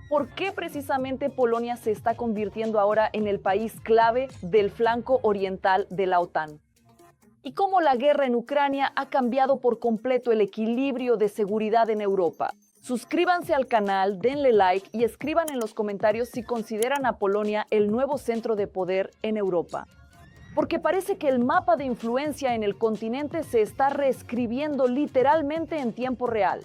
¿Por qué precisamente Polonia se está convirtiendo ahora en el país clave del flanco oriental de la OTAN? ¿Y cómo la guerra en Ucrania ha cambiado por completo el equilibrio de seguridad en Europa? Suscríbanse al canal, denle like y escriban en los comentarios si consideran a Polonia el nuevo centro de poder en Europa. Porque parece que el mapa de influencia en el continente se está reescribiendo literalmente en tiempo real.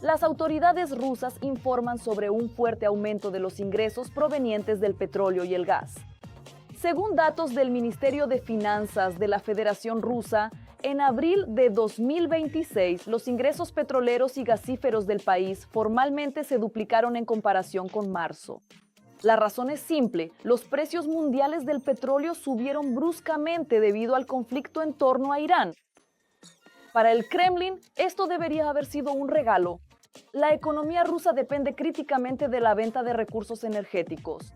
Las autoridades rusas informan sobre un fuerte aumento de los ingresos provenientes del petróleo y el gas. Según datos del Ministerio de Finanzas de la Federación Rusa, en abril de 2026, los ingresos petroleros y gasíferos del país formalmente se duplicaron en comparación con marzo. La razón es simple: los precios mundiales del petróleo subieron bruscamente debido al conflicto en torno a Irán. Para el Kremlin, esto debería haber sido un regalo. La economía rusa depende críticamente de la venta de recursos energéticos.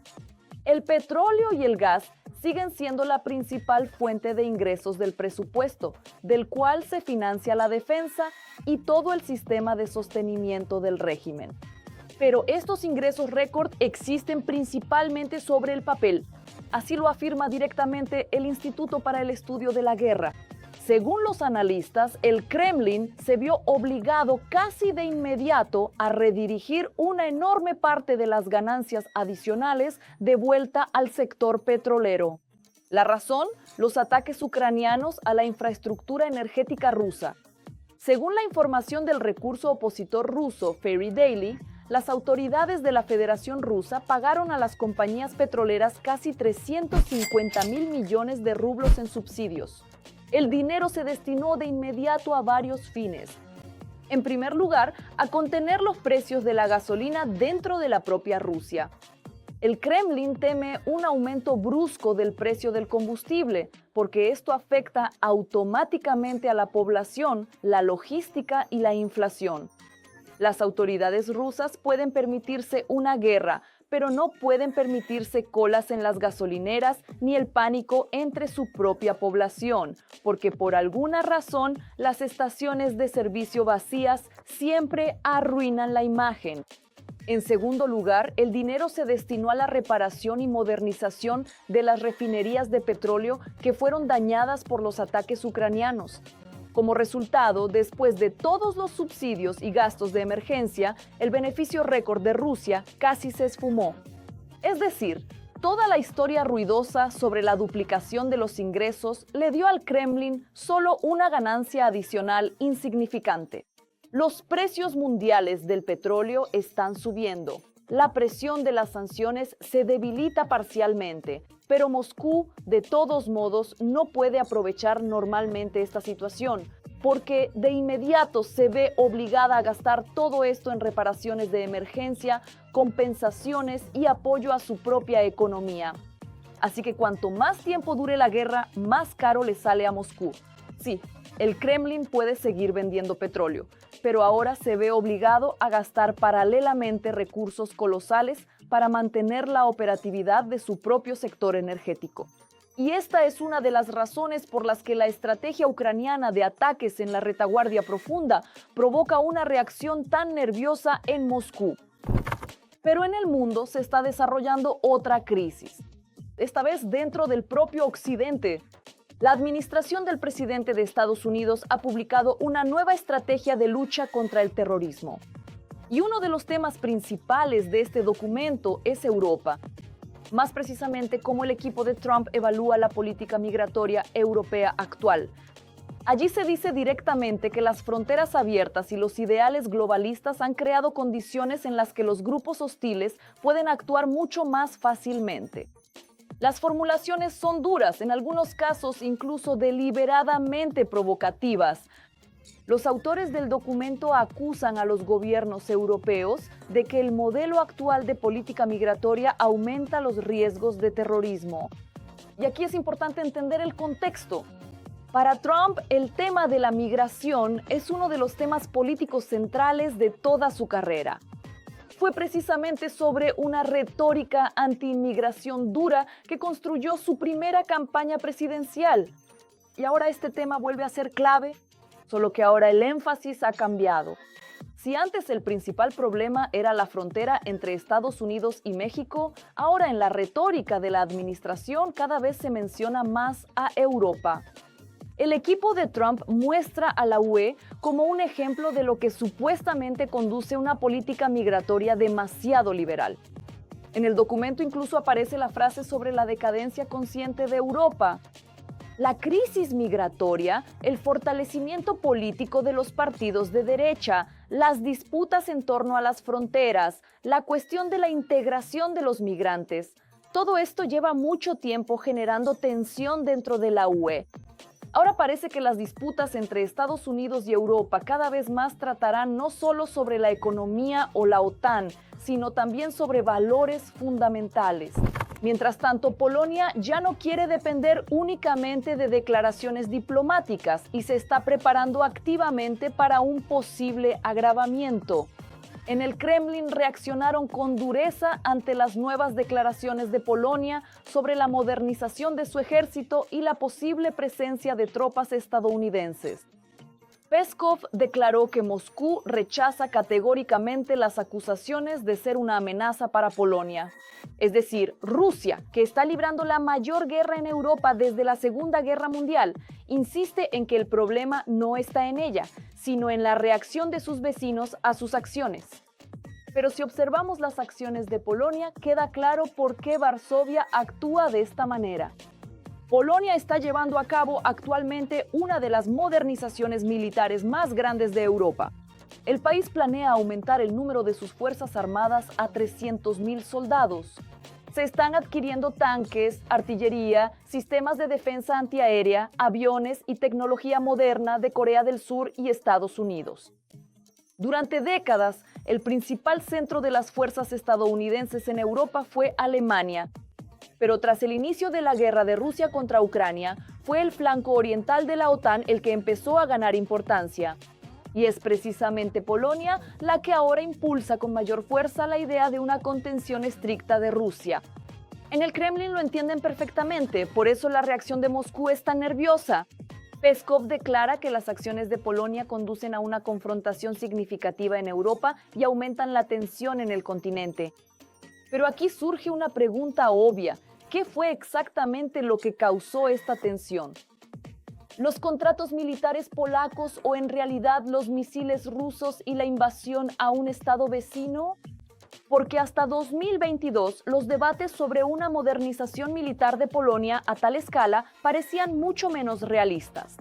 El petróleo y el gas siguen siendo la principal fuente de ingresos del presupuesto, del cual se financia la defensa y todo el sistema de sostenimiento del régimen. Pero estos ingresos récord existen principalmente sobre el papel. Así lo afirma directamente el Instituto para el Estudio de la Guerra. Según los analistas, el Kremlin se vio obligado casi de inmediato a redirigir una enorme parte de las ganancias adicionales de vuelta al sector petrolero. La razón: los ataques ucranianos a la infraestructura energética rusa. Según la información del recurso opositor ruso Ferry Daily, las autoridades de la Federación Rusa pagaron a las compañías petroleras casi 350.000 millones de rublos en subsidios. El dinero se destinó de inmediato a varios fines. En primer lugar, a contener los precios de la gasolina dentro de la propia Rusia. El Kremlin teme un aumento brusco del precio del combustible, porque esto afecta automáticamente a la población, la logística y la inflación. Las autoridades rusas pueden permitirse una guerra, pero no pueden permitirse colas en las gasolineras ni el pánico entre su propia población, porque por alguna razón las estaciones de servicio vacías siempre arruinan la imagen. En segundo lugar, el dinero se destinó a la reparación y modernización de las refinerías de petróleo que fueron dañadas por los ataques ucranianos. Como resultado, después de todos los subsidios y gastos de emergencia, el beneficio récord de Rusia casi se esfumó. Es decir, toda la historia ruidosa sobre la duplicación de los ingresos le dio al Kremlin solo una ganancia adicional insignificante. Los precios mundiales del petróleo están subiendo. La presión de las sanciones se debilita parcialmente, pero Moscú, de todos modos, no puede aprovechar normalmente esta situación, porque de inmediato se ve obligada a gastar todo esto en reparaciones de emergencia, compensaciones y apoyo a su propia economía. Así que cuanto más tiempo dure la guerra, más caro le sale a Moscú. Sí, el Kremlin puede seguir vendiendo petróleo, pero ahora se ve obligado a gastar paralelamente recursos colosales para mantener la operatividad de su propio sector energético. Y esta es una de las razones por las que la estrategia ucraniana de ataques en la retaguardia profunda provoca una reacción tan nerviosa en Moscú. Pero en el mundo se está desarrollando otra crisis, esta vez dentro del propio Occidente. La administración del presidente de Estados Unidos ha publicado una nueva estrategia de lucha contra el terrorismo. Y uno de los temas principales de este documento es Europa. Más precisamente, cómo el equipo de Trump evalúa la política migratoria europea actual. Allí se dice directamente que las fronteras abiertas y los ideales globalistas han creado condiciones en las que los grupos hostiles pueden actuar mucho más fácilmente. Las formulaciones son duras, en algunos casos incluso deliberadamente provocativas. Los autores del documento acusan a los gobiernos europeos de que el modelo actual de política migratoria aumenta los riesgos de terrorismo. Y aquí es importante entender el contexto. Para Trump, el tema de la migración es uno de los temas políticos centrales de toda su carrera. Fue precisamente sobre una retórica anti-inmigración dura que construyó su primera campaña presidencial. Y ahora este tema vuelve a ser clave, solo que ahora el énfasis ha cambiado. Si antes el principal problema era la frontera entre Estados Unidos y México, ahora en la retórica de la administración cada vez se menciona más a Europa. El equipo de Trump muestra a la UE como un ejemplo de lo que supuestamente conduce una política migratoria demasiado liberal. En el documento incluso aparece la frase sobre la decadencia consciente de Europa. La crisis migratoria, el fortalecimiento político de los partidos de derecha, las disputas en torno a las fronteras, la cuestión de la integración de los migrantes, todo esto lleva mucho tiempo generando tensión dentro de la UE. Ahora parece que las disputas entre Estados Unidos y Europa cada vez más tratarán no solo sobre la economía o la OTAN, sino también sobre valores fundamentales. Mientras tanto, Polonia ya no quiere depender únicamente de declaraciones diplomáticas y se está preparando activamente para un posible agravamiento. En el Kremlin reaccionaron con dureza ante las nuevas declaraciones de Polonia sobre la modernización de su ejército y la posible presencia de tropas estadounidenses. Peskov declaró que Moscú rechaza categóricamente las acusaciones de ser una amenaza para Polonia. Es decir, Rusia, que está librando la mayor guerra en Europa desde la Segunda Guerra Mundial, insiste en que el problema no está en ella, sino en la reacción de sus vecinos a sus acciones. Pero si observamos las acciones de Polonia, queda claro por qué Varsovia actúa de esta manera. Polonia está llevando a cabo actualmente una de las modernizaciones militares más grandes de Europa. El país planea aumentar el número de sus fuerzas armadas a 300.000 soldados. Se están adquiriendo tanques, artillería, sistemas de defensa antiaérea, aviones y tecnología moderna de Corea del Sur y Estados Unidos. Durante décadas, el principal centro de las fuerzas estadounidenses en Europa fue Alemania. Pero tras el inicio de la guerra de Rusia contra Ucrania, fue el flanco oriental de la OTAN el que empezó a ganar importancia. Y es precisamente Polonia la que ahora impulsa con mayor fuerza la idea de una contención estricta de Rusia. En el Kremlin lo entienden perfectamente, por eso la reacción de Moscú es tan nerviosa. Peskov declara que las acciones de Polonia conducen a una confrontación significativa en Europa y aumentan la tensión en el continente. Pero aquí surge una pregunta obvia. ¿Qué fue exactamente lo que causó esta tensión? ¿Los contratos militares polacos o en realidad los misiles rusos y la invasión a un estado vecino? Porque hasta 2022 los debates sobre una modernización militar de Polonia a tal escala parecían mucho menos realistas.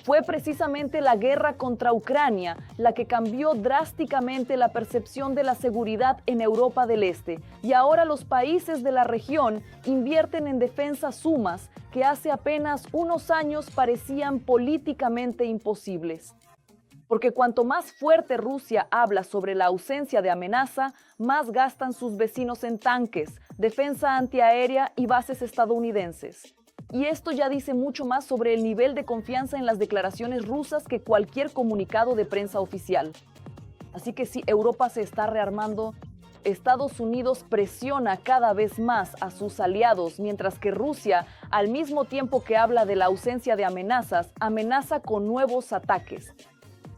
Fue precisamente la guerra contra Ucrania la que cambió drásticamente la percepción de la seguridad en Europa del Este, y ahora los países de la región invierten en defensas sumas que hace apenas unos años parecían políticamente imposibles. Porque cuanto más fuerte Rusia habla sobre la ausencia de amenaza, más gastan sus vecinos en tanques, defensa antiaérea y bases estadounidenses. Y esto ya dice mucho más sobre el nivel de confianza en las declaraciones rusas que cualquier comunicado de prensa oficial. Así que si Europa se está rearmando, Estados Unidos presiona cada vez más a sus aliados, mientras que Rusia, al mismo tiempo que habla de la ausencia de amenazas, amenaza con nuevos ataques.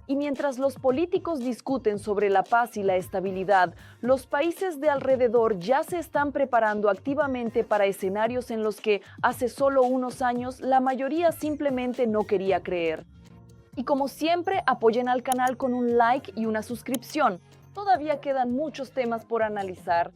Y mientras los políticos discuten sobre la paz y la estabilidad, los países de alrededor ya se están preparando activamente para escenarios en los que hace solo unos años la mayoría simplemente no quería creer. Y como siempre, apoyen al canal con un like y una suscripción. Todavía quedan muchos temas por analizar.